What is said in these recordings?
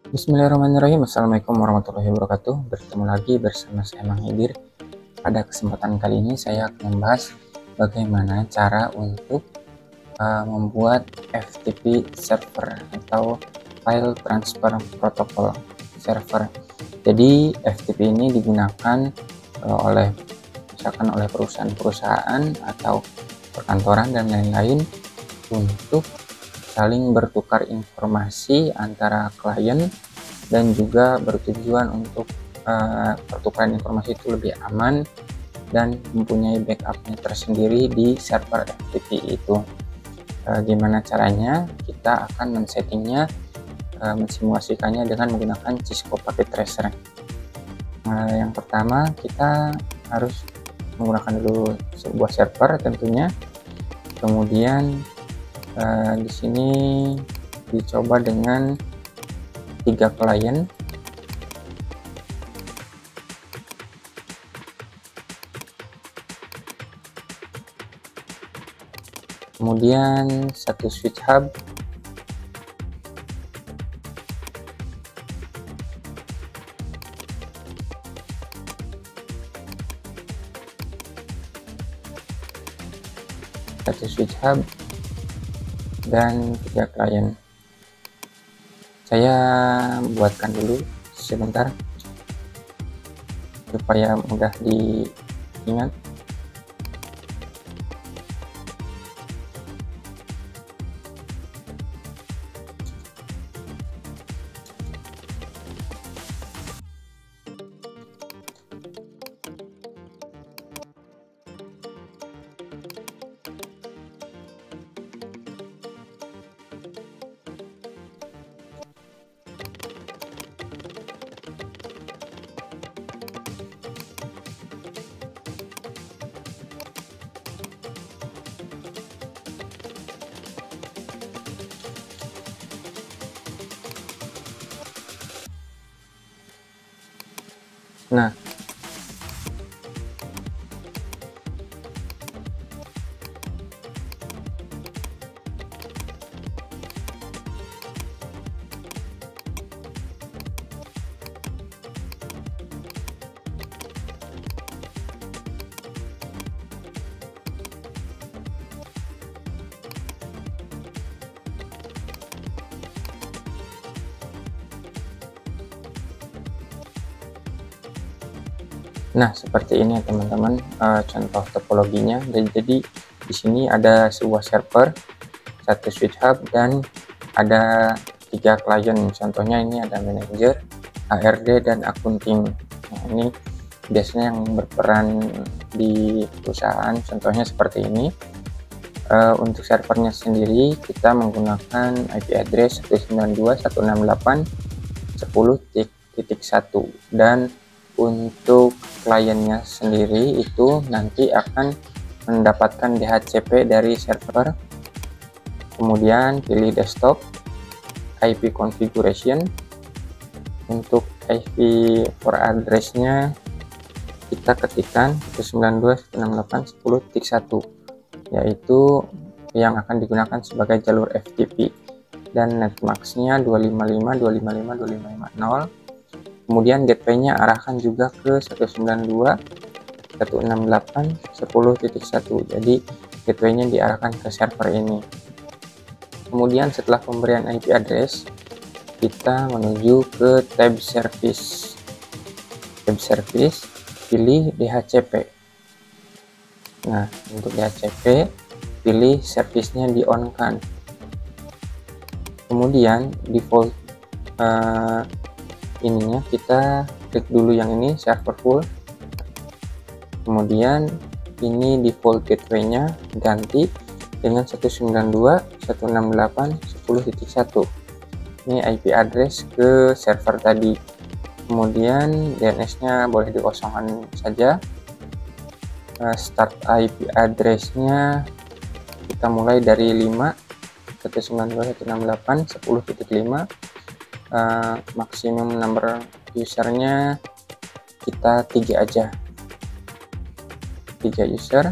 Bismillahirrahmanirrahim. Assalamualaikum warahmatullahi wabarakatuh. Bertemu lagi bersama saya Mang Hidir. Pada kesempatan kali ini saya akan membahas bagaimana cara untuk membuat FTP server atau File Transfer Protocol server. Jadi FTP ini digunakan misalkan oleh perusahaan-perusahaan atau perkantoran dan lain-lain untuk saling bertukar informasi antara klien dan juga bertujuan untuk pertukaran informasi itu lebih aman dan mempunyai backupnya tersendiri di server FTP itu. Gimana caranya? Kita akan men-settingnya, mensimulasikannya dengan menggunakan Cisco Packet Tracer. Yang pertama kita harus menggunakan dulu sebuah server tentunya. Kemudian di sini dicoba dengan 3 klien. Kemudian 1 switch hub. Dan 3 klien. Saya buatkan dulu sebentar supaya mudah diingat. Nah, seperti ini ya teman-teman, contoh topologinya. Jadi di sini ada sebuah server, 1 switch hub, dan ada 3 klien. Contohnya ini ada manajer, HRD, dan akunting. Nah, ini biasanya yang berperan di perusahaan, contohnya seperti ini. Untuk servernya sendiri kita menggunakan IP address 192.168.10.1, dan untuk kliennya sendiri itu nanti akan mendapatkan DHCP dari server. Kemudian pilih desktop, IP configuration. Untuk IP for address-nya kita ketikkan 192.168.10.1, yaitu yang akan digunakan sebagai jalur FTP, dan netmask-nya 255.255.255.0. Kemudian gateway-nya arahkan juga ke 192.168.10.1, jadi gateway-nya diarahkan ke server ini. Kemudian setelah pemberian IP address, kita menuju ke tab service. Pilih DHCP. Nah, untuk DHCP pilih service-nya di on-kan. Kemudian default ininya kita klik dulu yang ini, server full. Kemudian ini default gateway-nya ganti dengan 192.168.10.1. Ini IP address ke server tadi. Kemudian DNS-nya boleh dikosongkan saja. Start IP address-nya kita mulai dari 5, 192.168.10.5. Maksimum number usernya kita 3 aja, 3 user.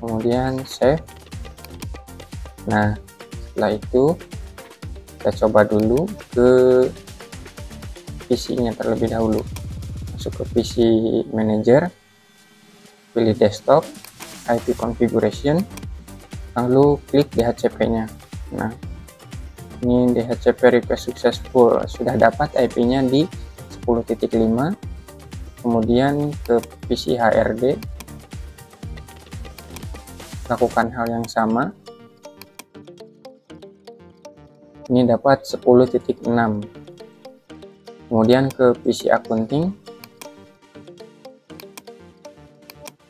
Kemudian save. Nah, setelah itu Kita coba dulu ke PC-nya terlebih dahulu. Masuk ke PC Manager, pilih desktop, IP configuration, lalu klik DHCP-nya. Nah, ini DHCP request successful, sudah dapat IP-nya di 10.5. Kemudian ke PC HRD, lakukan hal yang sama. Ini dapat 10.6. Kemudian ke PC accounting,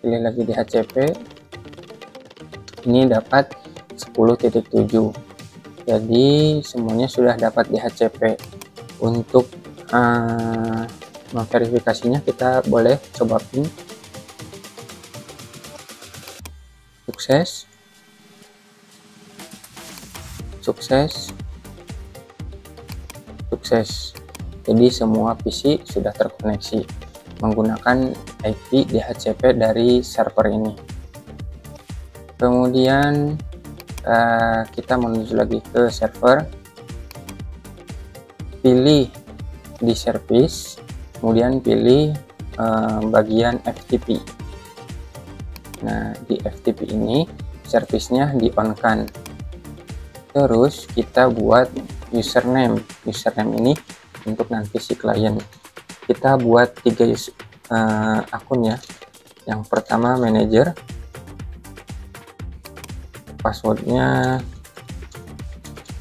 pilih lagi DHCP, ini dapat 10.7. jadi semuanya sudah dapat DHCP. Untuk memverifikasinya kita boleh coba pin. Sukses, sukses, sukses. Jadi semua PC sudah terkoneksi menggunakan IP DHCP dari server ini. Kemudian kita menuju lagi ke server, pilih di service, kemudian pilih bagian FTP. Nah, di FTP ini servisnya di on kan. Terus kita buat username ini untuk nanti si klien. Kita buat 3 akun ya. Yang pertama manager, passwordnya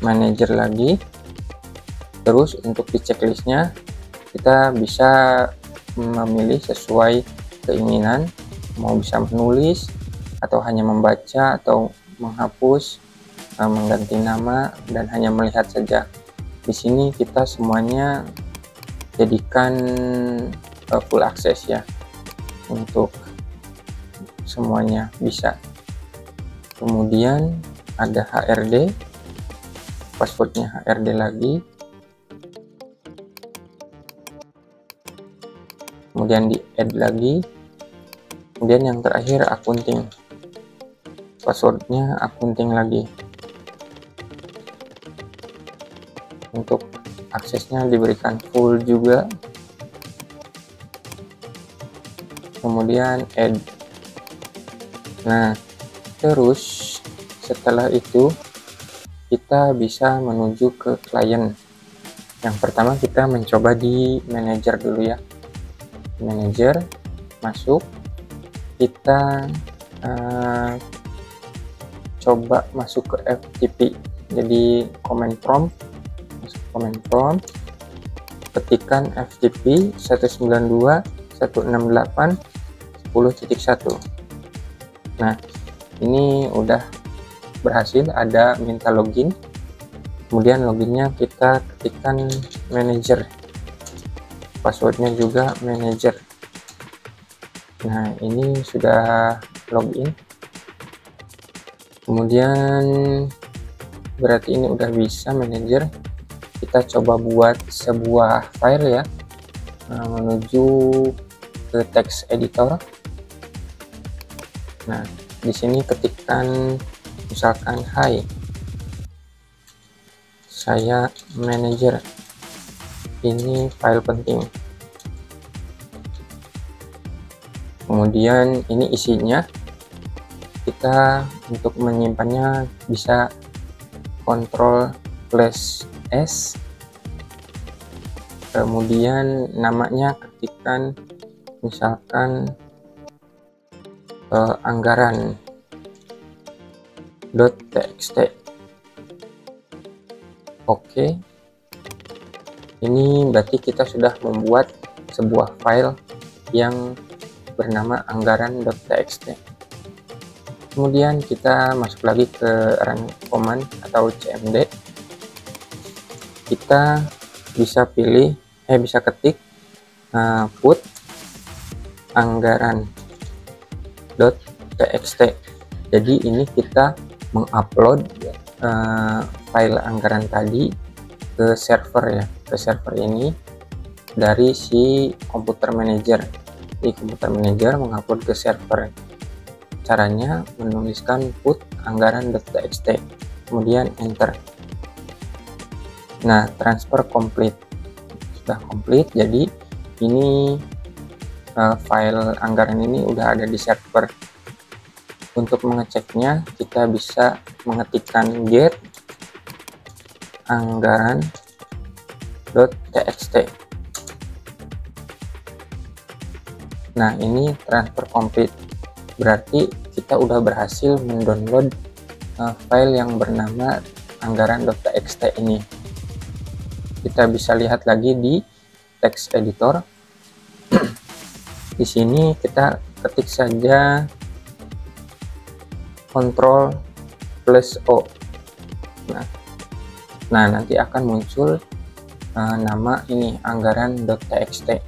manager lagi. Terus untuk di checklistnya kita bisa memilih sesuai keinginan, mau bisa menulis atau hanya membaca atau menghapus, mengganti nama, dan hanya melihat saja. Di sini kita semuanya jadikan full access ya, untuk semuanya bisa. Kemudian ada HRD, passwordnya HRD lagi. Kemudian di add lagi. Kemudian yang terakhir accounting, passwordnya accounting lagi. Untuk aksesnya diberikan full juga. Kemudian add. Nah, terus setelah itu kita bisa menuju ke klien. Yang pertama kita mencoba di manager dulu ya. Manager, masuk, kita coba masuk ke FTP. Jadi command prompt, masuk command prompt, ketikkan FTP 192.168.10.1. Nah, ini udah berhasil, ada minta login. Kemudian loginnya kita ketikkan manager, passwordnya juga manager. Nah, ini sudah login. Kemudian berarti ini udah bisa manager. Kita coba buat sebuah file ya, menuju ke text editor. Nah, di sini ketikkan misalkan hi, saya manager, ini file penting. Kemudian ini isinya, kita untuk menyimpannya bisa Ctrl+S. Kemudian namanya ketikkan misalkan anggaran.txt. Oke, ini berarti kita sudah membuat sebuah file yang bernama anggaran.txt. Kemudian kita masuk lagi ke run command atau cmd. Kita bisa pilih, bisa ketik put anggaran.txt. Jadi ini kita mengupload file anggaran tadi ke server ya, ke server ini dari si komputer manager. Di komputer manager mengupload ke server. Caranya menuliskan put anggaran.txt, kemudian enter. Nah, transfer complete, sudah komplit. Jadi ini file anggaran ini udah ada di server. Untuk mengeceknya kita bisa mengetikkan get anggaran.txt. Nah, ini transfer complete, berarti kita udah berhasil mendownload file yang bernama anggaran.txt ini. Kita bisa lihat lagi di text editor. Di sini kita ketik saja Ctrl plus O. Nah, nanti akan muncul nama ini anggaran.txt.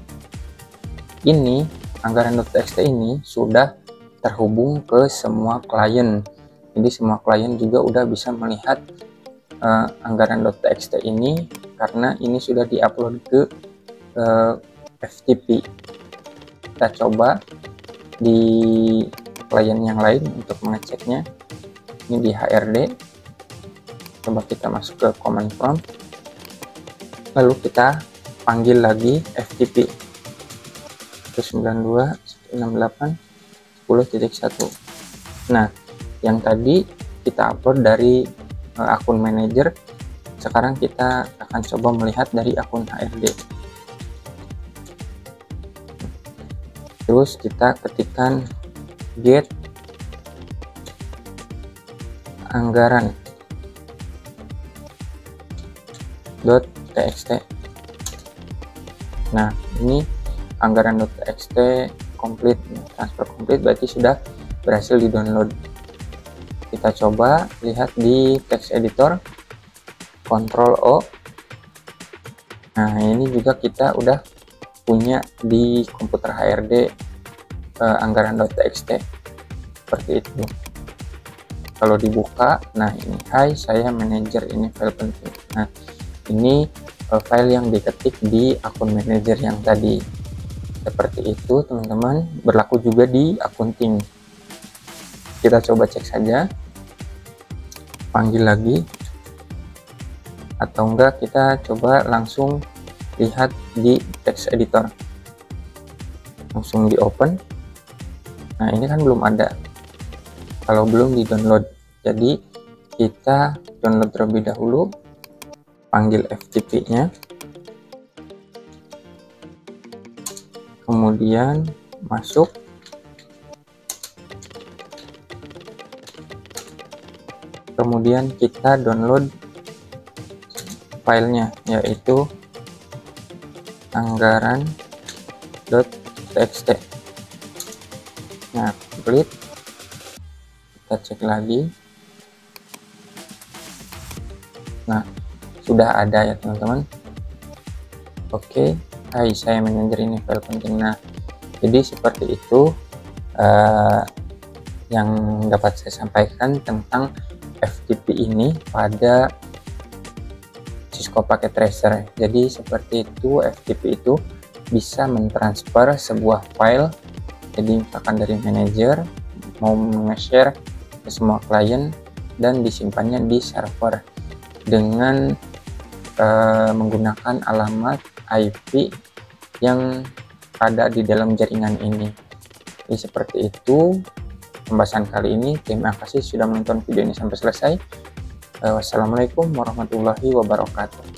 Ini anggaran.txt ini sudah terhubung ke semua klien. Jadi semua klien juga udah bisa melihat anggaran.txt ini karena ini sudah diupload ke FTP. Kita coba di klien yang lain untuk mengeceknya. Ini di HRD. Coba kita masuk ke command prompt, lalu kita panggil lagi FTP 192.168.10.1. Nah, yang tadi kita upload dari akun manager, sekarang kita akan coba melihat dari akun HRD. Terus kita ketikkan get anggaran.txt. Nah, ini anggaran.txt complete, transfer complete, berarti sudah berhasil di download. Kita coba lihat di text editor, Ctrl O. Nah, ini juga kita udah punya di komputer HRD anggaran.txt seperti itu. Kalau dibuka, nah ini, hai saya manajer, ini file penting. Nah, ini file yang diketik di akun manajer yang tadi. Seperti itu teman-teman, berlaku juga di accounting. Kita coba cek saja, panggil lagi, atau enggak kita coba langsung lihat di text editor, langsung di open. Nah, ini kan belum ada kalau belum di download, jadi kita download terlebih dahulu, panggil FTP nya, kemudian masuk, kemudian kita download filenya, yaitu anggaran.txt. Nah, complete. Kita cek lagi. Nah, sudah ada ya teman-teman. Oke, hai saya manajer, ini file penting. Nah, jadi seperti itu yang dapat saya sampaikan tentang FTP ini pada Cisco Packet Tracer. Jadi seperti itu, FTP itu bisa mentransfer sebuah file, jadi misalkan dari manajer mau nge-share ke semua klien dan disimpannya di server dengan menggunakan alamat IP yang ada di dalam jaringan ini. Jadi seperti itu pembahasan kali ini. Terima kasih sudah menonton video ini sampai selesai. Wassalamualaikum warahmatullahi wabarakatuh.